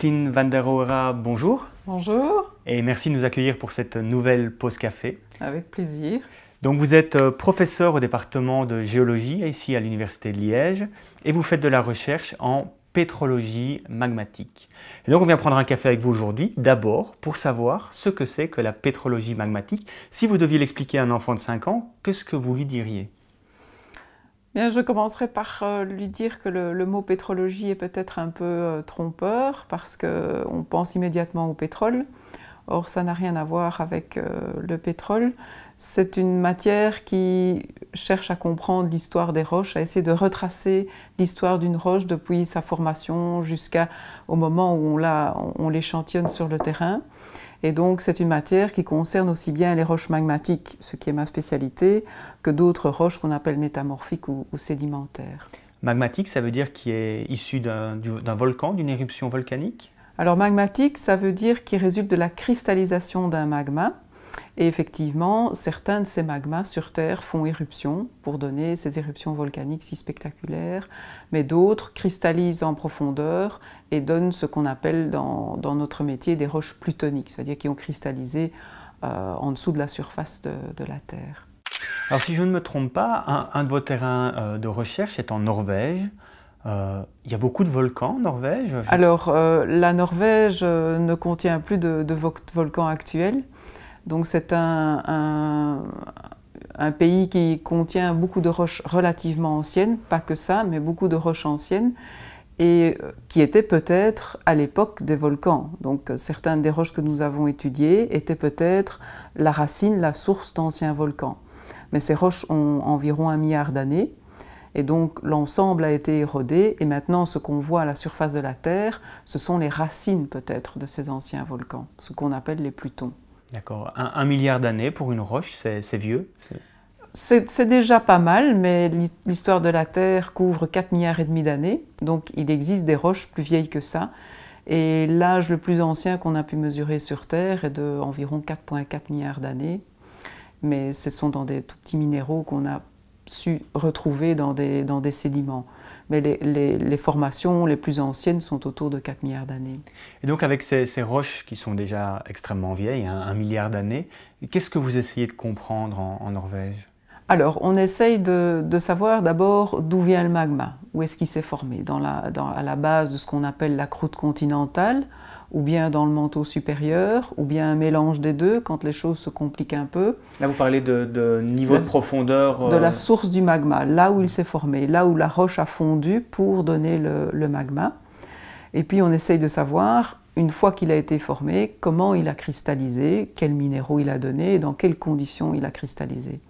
Martine van der Roera, bonjour. Bonjour. Et merci de nous accueillir pour cette nouvelle pause café. Avec plaisir. Donc vous êtes professeur au département de géologie ici à l'Université de Liège et vous faites de la recherche en pétrologie magmatique. Et donc on vient prendre un café avec vous aujourd'hui, d'abord pour savoir ce que c'est que la pétrologie magmatique. Si vous deviez l'expliquer à un enfant de 5 ans, qu'est-ce que vous lui diriez ? Bien, je commencerai par lui dire que le mot pétrologie est peut-être un peu trompeur parce qu'on pense immédiatement au pétrole. Or, ça n'a rien à voir avec le pétrole. C'est une matière qui cherche à comprendre l'histoire des roches, à essayer de retracer l'histoire d'une roche depuis sa formation jusqu'au moment où on l'échantillonne sur le terrain. Et donc, c'est une matière qui concerne aussi bien les roches magmatiques, ce qui est ma spécialité, que d'autres roches qu'on appelle métamorphiques ou sédimentaires. Magmatique, ça veut dire qu'il est issu d'un volcan, d'une éruption volcanique ? Alors, magmatique, ça veut dire qu'il résulte de la cristallisation d'un magma. Et effectivement, certains de ces magmas sur Terre font éruption pour donner ces éruptions volcaniques si spectaculaires, mais d'autres cristallisent en profondeur et donnent ce qu'on appelle dans notre métier des roches plutoniques, c'est-à-dire qui ont cristallisé en dessous de la surface de la Terre. Alors si je ne me trompe pas, un de vos terrains de recherche est en Norvège. Il y a beaucoup de volcans en Norvège ? Alors la Norvège ne contient plus de volcans actuels. Donc c'est un pays qui contient beaucoup de roches relativement anciennes, pas que ça, mais beaucoup de roches anciennes, et qui étaient peut-être à l'époque des volcans. Donc certaines des roches que nous avons étudiées étaient peut-être la racine, la source d'anciens volcans. Mais ces roches ont environ 1 milliard d'années, et donc l'ensemble a été érodé, et maintenant ce qu'on voit à la surface de la Terre, ce sont les racines peut-être de ces anciens volcans, ce qu'on appelle les plutons. D'accord. 1 milliard d'années pour une roche, c'est vieux ? C'est déjà pas mal, mais l'histoire de la Terre couvre 4 milliards et demi d'années, donc il existe des roches plus vieilles que ça. Et l'âge le plus ancien qu'on a pu mesurer sur Terre est d'environ 4,4 milliards d'années. Mais ce sont dans des tout petits minéraux qu'on a su retrouver dans des sédiments. Mais les formations les plus anciennes sont autour de 4 milliards d'années. Et donc avec ces roches qui sont déjà extrêmement vieilles, 1 milliard d'années, qu'est-ce que vous essayez de comprendre en Norvège ? Alors, on essaye de savoir d'abord d'où vient le magma, où est-ce qu'il s'est formé, à la base de ce qu'on appelle la croûte continentale, ou bien dans le manteau supérieur, ou bien un mélange des deux quand les choses se compliquent un peu. Là, vous parlez de niveau de profondeur. De la source du magma, là où il s'est formé, là où la roche a fondu pour donner le magma. Et puis on essaye de savoir, une fois qu'il a été formé, comment il a cristallisé, quels minéraux il a donné et dans quelles conditions il a cristallisé.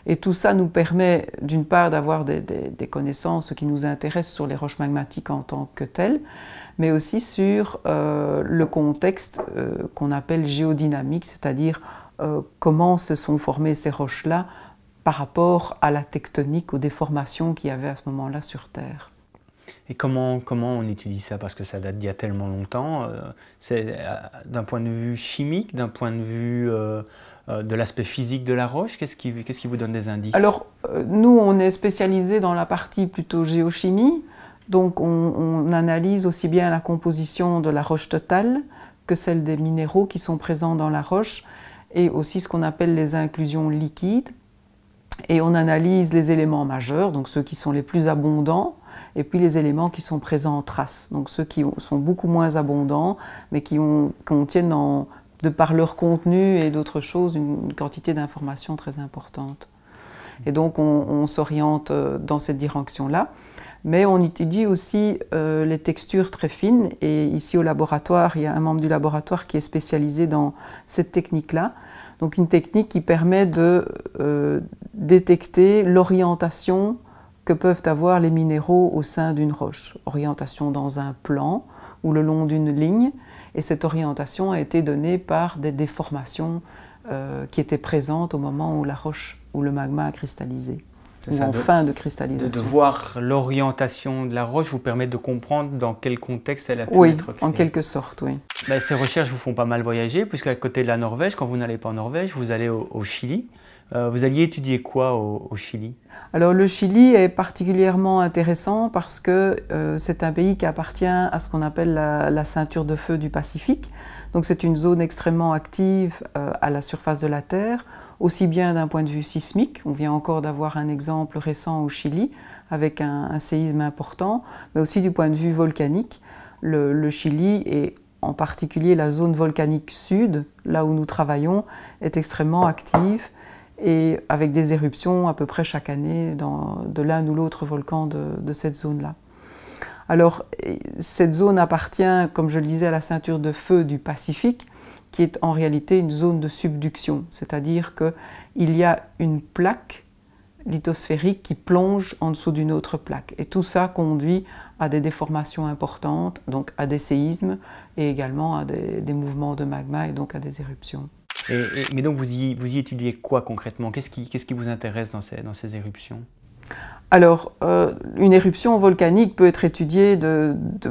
Et tout ça nous permet d'une part d'avoir des connaissances qui nous intéressent sur les roches magmatiques en tant que telles, mais aussi sur le contexte qu'on appelle géodynamique, c'est-à-dire comment se sont formées ces roches-là par rapport à la tectonique, aux déformations qu'il y avait à ce moment-là sur Terre. Et comment on étudie ça? Parce que ça date d'il y a tellement longtemps. C'est d'un point de vue chimique, d'un point de vue de l'aspect physique de la roche, qu'est-ce qui vous donne des indices? Alors, nous, on est spécialisés dans la partie plutôt géochimie. Donc, on analyse aussi bien la composition de la roche totale que celle des minéraux qui sont présents dans la roche et aussi ce qu'on appelle les inclusions liquides. Et on analyse les éléments majeurs, donc ceux qui sont les plus abondants, et puis les éléments qui sont présents en trace, donc ceux qui sont beaucoup moins abondants, mais qui contiennent, de par leur contenu et d'autres choses, une quantité d'informations très importante. Et donc on s'oriente dans cette direction-là, mais on étudie aussi les textures très fines, et ici au laboratoire, il y a un membre du laboratoire qui est spécialisé dans cette technique-là, donc une technique qui permet de détecter l'orientation que peuvent avoir les minéraux au sein d'une roche. Orientation dans un plan ou le long d'une ligne, et cette orientation a été donnée par des déformations qui étaient présentes au moment où la roche ou le magma a cristallisé, ou en fin de cristallisation. De voir l'orientation de la roche vous permet de comprendre dans quel contexte elle a pu être créée. Oui, en quelque sorte, oui. Ben, ces recherches vous font pas mal voyager, puisqu'à côté de la Norvège, quand vous n'allez pas en Norvège, vous allez au Chili. Vous alliez étudier quoi au Chili? Alors le Chili est particulièrement intéressant parce que c'est un pays qui appartient à ce qu'on appelle la ceinture de feu du Pacifique. Donc c'est une zone extrêmement active à la surface de la Terre, aussi bien d'un point de vue sismique, on vient encore d'avoir un exemple récent au Chili avec un séisme important, mais aussi du point de vue volcanique. Le Chili et en particulier la zone volcanique sud, là où nous travaillons, est extrêmement active et avec des éruptions à peu près chaque année de l'un ou l'autre volcan de cette zone-là. Alors, cette zone appartient, comme je le disais, à la ceinture de feu du Pacifique, qui est en réalité une zone de subduction, c'est-à-dire qu'il y a une plaque lithosphérique qui plonge en dessous d'une autre plaque. Et tout ça conduit à des déformations importantes, donc à des séismes et également à des mouvements de magma et donc à des éruptions. Mais donc vous y étudiez quoi concrètement? Qu'est-ce qui vous intéresse dans ces éruptions? Alors, une éruption volcanique peut être étudiée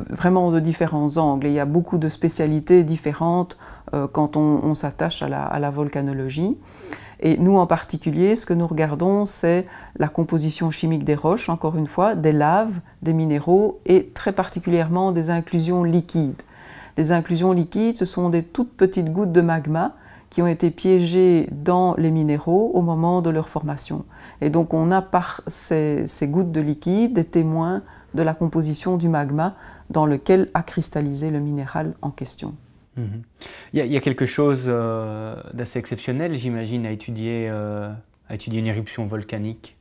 vraiment de différents angles. Et il y a beaucoup de spécialités différentes quand on s'attache à la volcanologie. Et nous, en particulier, ce que nous regardons, c'est la composition chimique des roches, encore une fois, des laves, des minéraux et très particulièrement des inclusions liquides. Les inclusions liquides, ce sont des toutes petites gouttes de magma qui ont été piégées dans les minéraux au moment de leur formation. Et donc on a par ces gouttes de liquide des témoins de la composition du magma dans lequel a cristallisé le minéral en question. Il y a quelque chose d'assez exceptionnel, j'imagine, à étudier une éruption volcanique.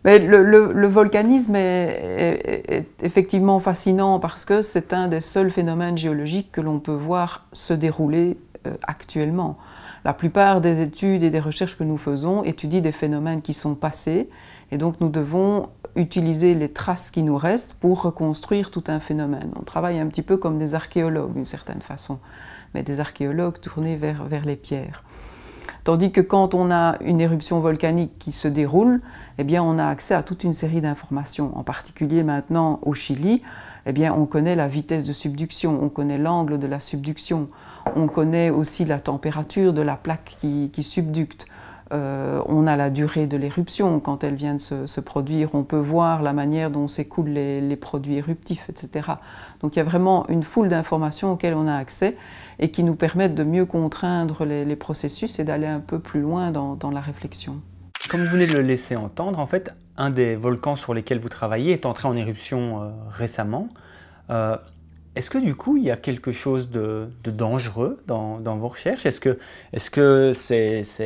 Mais le volcanisme est effectivement fascinant parce que c'est un des seuls phénomènes géologiques que l'on peut voir se dérouler actuellement. La plupart des études et des recherches que nous faisons étudient des phénomènes qui sont passés et donc nous devons utiliser les traces qui nous restent pour reconstruire tout un phénomène. On travaille un petit peu comme des archéologues d'une certaine façon, mais des archéologues tournés vers les pierres. Tandis que quand on a une éruption volcanique qui se déroule, eh bien on a accès à toute une série d'informations. En particulier maintenant au Chili, eh bien on connaît la vitesse de subduction, on connaît l'angle de la subduction, on connaît aussi la température de la plaque qui subducte. On a la durée de l'éruption quand elle vient de se produire, on peut voir la manière dont s'écoulent les produits éruptifs, etc. Donc il y a vraiment une foule d'informations auxquelles on a accès et qui nous permettent de mieux contraindre les processus et d'aller un peu plus loin dans la réflexion. Comme vous venez de le laisser entendre, en fait, un des volcans sur lesquels vous travaillez est entré en éruption récemment. Est-ce que du coup, il y a quelque chose de dangereux dans vos recherches? Est-ce que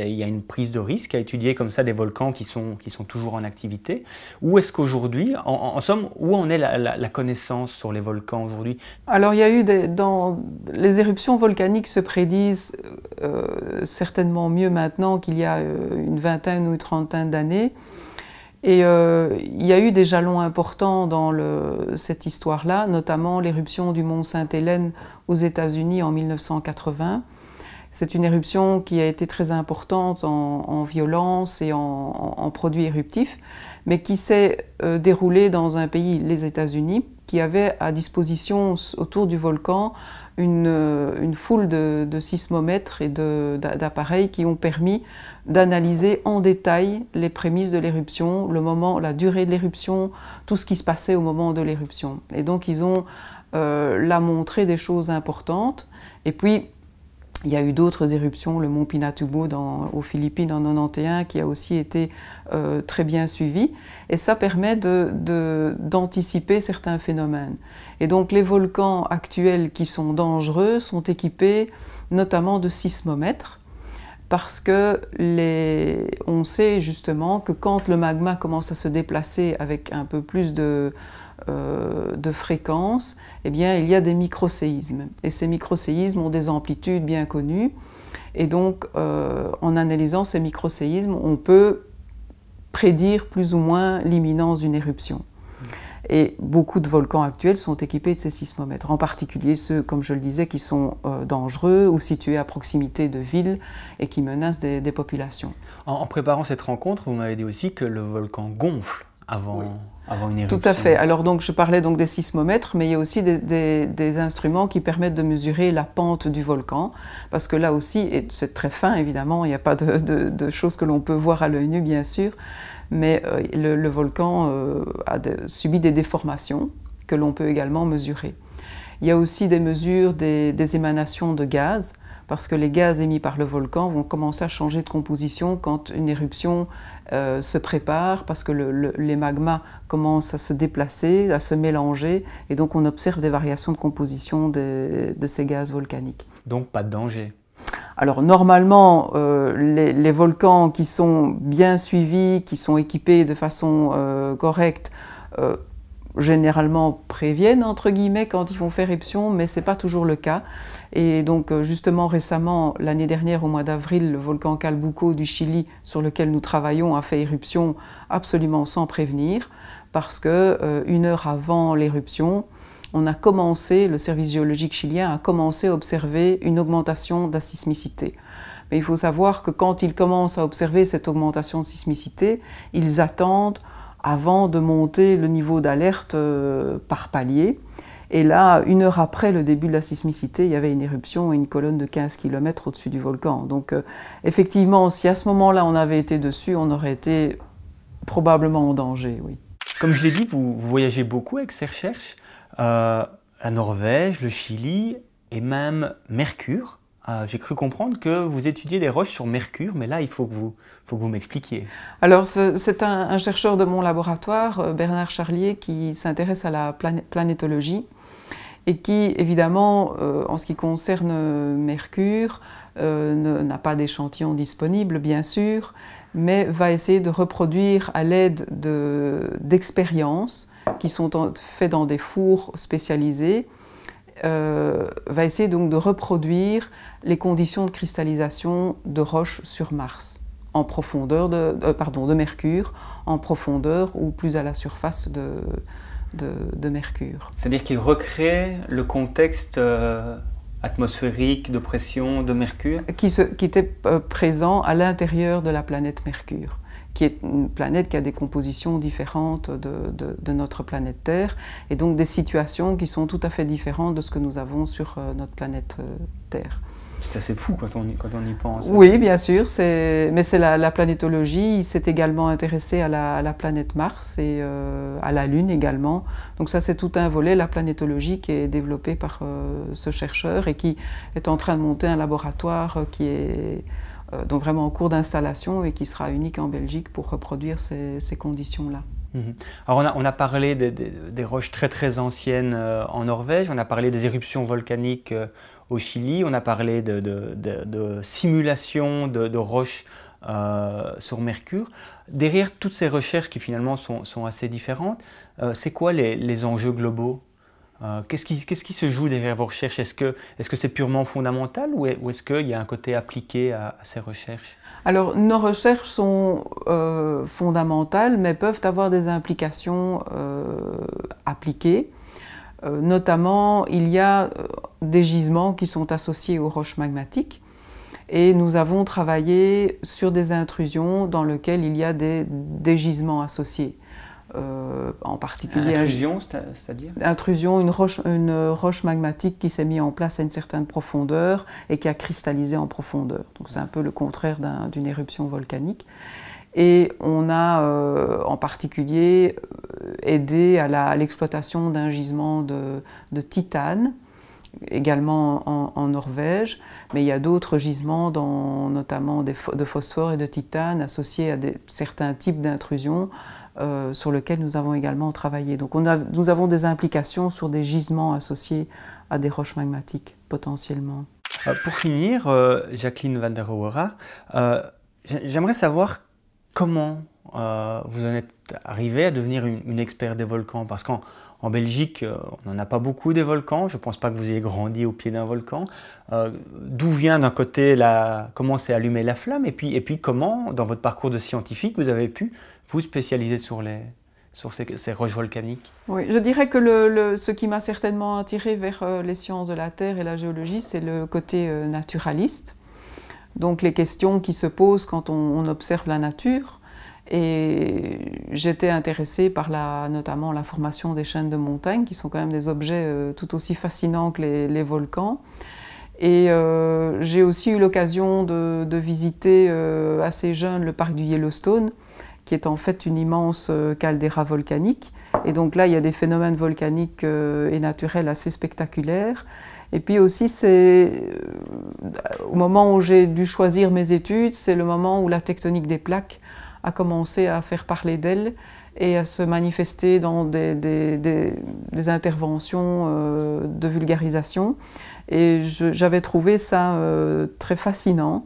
il y a une prise de risque à étudier comme ça des volcans qui sont toujours en activité? Ou est-ce qu'aujourd'hui, en somme, où en est la connaissance sur les volcans aujourd'hui? Alors il y a eu les éruptions volcaniques se prédisent certainement mieux maintenant qu'il y a une vingtaine ou une trentaine d'années. Et il y a eu des jalons importants dans cette histoire-là, notamment l'éruption du mont Sainte-Hélène aux États-Unis en 1980. C'est une éruption qui a été très importante en violence et en produits éruptifs, mais qui s'est déroulée dans un pays, les États-Unis, qui avait à disposition autour du volcan une foule de sismomètres et d'appareils qui ont permis d'analyser en détail les prémices de l'éruption, le moment, la durée de l'éruption, tout ce qui se passait au moment de l'éruption. Et donc ils ont là montré des choses importantes. Et puis il y a eu d'autres éruptions, le mont Pinatubo aux Philippines en 91 qui a aussi été très bien suivi. Et ça permet d'anticiper certains phénomènes. Et donc les volcans actuels qui sont dangereux sont équipés notamment de sismomètres parce que on sait justement que quand le magma commence à se déplacer avec un peu plus de fréquence, eh bien, il y a des microséismes. Et ces microséismes ont des amplitudes bien connues. Et donc, en analysant ces microséismes, on peut prédire plus ou moins l'imminence d'une éruption. Et beaucoup de volcans actuels sont équipés de ces sismomètres, en particulier ceux, comme je le disais, qui sont dangereux ou situés à proximité de villes et qui menacent des populations. En préparant cette rencontre, vous m'avez dit aussi que le volcan gonfle avant, Oui. avant une éruption. Tout à fait. Alors donc je parlais donc des sismomètres, mais il y a aussi des instruments qui permettent de mesurer la pente du volcan, parce que là aussi, et c'est très fin évidemment, il n'y a pas de choses que l'on peut voir à l'œil nu bien sûr, mais le volcan a subi des déformations que l'on peut également mesurer. Il y a aussi des mesures des émanations de gaz, parce que les gaz émis par le volcan vont commencer à changer de composition quand une éruption se prépare, parce que les magmas commencent à se déplacer, à se mélanger, et donc on observe des variations de composition de ces gaz volcaniques. Donc pas de danger. Alors normalement, les volcans qui sont bien suivis, qui sont équipés de façon correcte, généralement préviennent, entre guillemets, quand ils vont faire éruption, mais ce n'est pas toujours le cas. Et donc justement récemment, l'année dernière, au mois d'avril, le volcan Calbuco du Chili, sur lequel nous travaillons, a fait éruption absolument sans prévenir, parce que 1 heure avant l'éruption, on a commencé, le service géologique chilien a commencé à observer une augmentation de la sismicité. Mais il faut savoir que quand ils commencent à observer cette augmentation de sismicité, ils attendent avant de monter le niveau d'alerte par palier. Et là, 1 heure après le début de la sismicité, il y avait une éruption et une colonne de 15 km au-dessus du volcan. Donc effectivement, si à ce moment-là on avait été dessus, on aurait été probablement en danger, oui. Comme je l'ai dit, vous voyagez beaucoup avec ces recherches. La Norvège, le Chili et même Mercure. J'ai cru comprendre que vous étudiez des roches sur Mercure, mais là, il faut que vous m'expliquiez. Alors, c'est un chercheur de mon laboratoire, Bernard Charlier, qui s'intéresse à la planétologie et qui, évidemment, en ce qui concerne Mercure, n'a pas d'échantillons disponibles, bien sûr, mais va essayer de reproduire à l'aide d'expériences qui sont faites dans des fours spécialisés, va essayer donc de reproduire les conditions de cristallisation de roches sur Mars, en profondeur de Mercure, en profondeur ou plus à la surface de Mercure. C'est-à-dire qu'il recrée le contexte atmosphérique, de pression de Mercure qui était présent à l'intérieur de la planète Mercure, qui est une planète qui a des compositions différentes de notre planète Terre, et donc des situations qui sont tout à fait différentes de ce que nous avons sur notre planète Terre. C'est assez fou quand on y pense. Oui, bien sûr, mais c'est la planétologie. Il s'est également intéressé à la planète Mars et à la Lune également. Donc ça, c'est tout un volet, la planétologie, qui est développé par ce chercheur et qui est en train de monter un laboratoire qui est donc vraiment en cours d'installation et qui sera unique en Belgique pour reproduire ces conditions-là. Alors on a parlé des roches très très anciennes en Norvège, on a parlé des éruptions volcaniques au Chili, on a parlé de simulations de roches sur Mercure. Derrière toutes ces recherches qui finalement sont assez différentes, c'est quoi les enjeux globaux? Qu'est-ce qui se joue derrière vos recherches? Est-ce que c'est purement fondamental ou est-ce qu'il y a un côté appliqué à ces recherches? Alors, nos recherches sont fondamentales, mais peuvent avoir des implications appliquées. Notamment, il y a des gisements qui sont associés aux roches magmatiques. Et nous avons travaillé sur des intrusions dans lesquelles il y a des gisements associés. En particulier intrusion, c'est-à-dire intrusion, une roche magmatique qui s'est mise en place à une certaine profondeur et qui a cristallisé en profondeur. Donc c'est un peu le contraire d'une éruption volcanique. Et on a en particulier aidé à l'exploitation d'un gisement de titane, également en Norvège, mais il y a d'autres gisements, notamment de phosphore et de titane, associés à certains types d'intrusions, sur lequel nous avons également travaillé. Donc nous avons des implications sur des gisements associés à des roches magmatiques, potentiellement. Pour finir, Jacqueline van der Roera, j'aimerais savoir comment vous en êtes arrivée à devenir une experte des volcans, parce qu'en Belgique, on n'en a pas beaucoup des volcans, je ne pense pas que vous ayez grandi au pied d'un volcan. D'où vient d'un côté, comment s'est allumée la flamme, et puis comment, dans votre parcours de scientifique, vous avez pu vous spécialiser sur ces roches volcaniques? Oui, je dirais que ce qui m'a certainement attirée vers les sciences de la Terre et la géologie, c'est le côté naturaliste. Donc les questions qui se posent quand on observe la nature. Et j'étais intéressée par notamment la formation des chaînes de montagne, qui sont quand même des objets tout aussi fascinants que les volcans. Et j'ai aussi eu l'occasion de visiter assez jeune le parc du Yellowstone, qui est en fait une immense caldeira volcanique. Et donc là, il y a des phénomènes volcaniques et naturels assez spectaculaires. Et puis aussi, au moment où j'ai dû choisir mes études, c'est le moment où la tectonique des plaques a commencé à faire parler d'elle et à se manifester dans des interventions de vulgarisation. Et j'avais trouvé ça très fascinant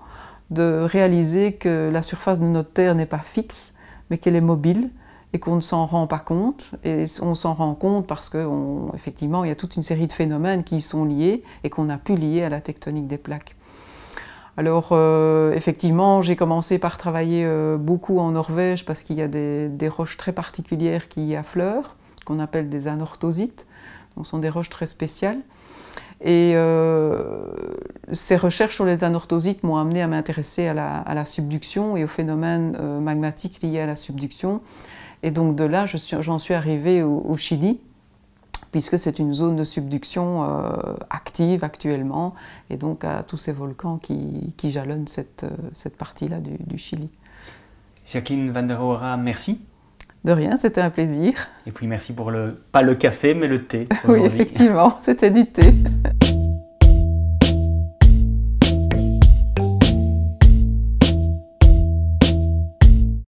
de réaliser que la surface de notre Terre n'est pas fixe, mais qu'elle est mobile et qu'on ne s'en rend pas compte. Et on s'en rend compte parce qu'effectivement, il y a toute une série de phénomènes qui y sont liés et qu'on a pu lier à la tectonique des plaques. Alors effectivement, j'ai commencé par travailler beaucoup en Norvège parce qu'il y a des roches très particulières qui y affleurent, qu'on appelle des anorthosites. Donc ce sont des roches très spéciales. Et ces recherches sur les anorthosites m'ont amené à m'intéresser à la subduction et aux phénomènes magmatiques liés à la subduction. Et donc de là, j'en suis arrivée au Chili, puisque c'est une zone de subduction active actuellement, et donc à tous ces volcans qui jalonnent cette partie-là du Chili. Jacqueline van der Hoora, merci. De rien, c'était un plaisir. Et puis merci pour pas le café, mais le thé. Oui, effectivement, c'était du thé.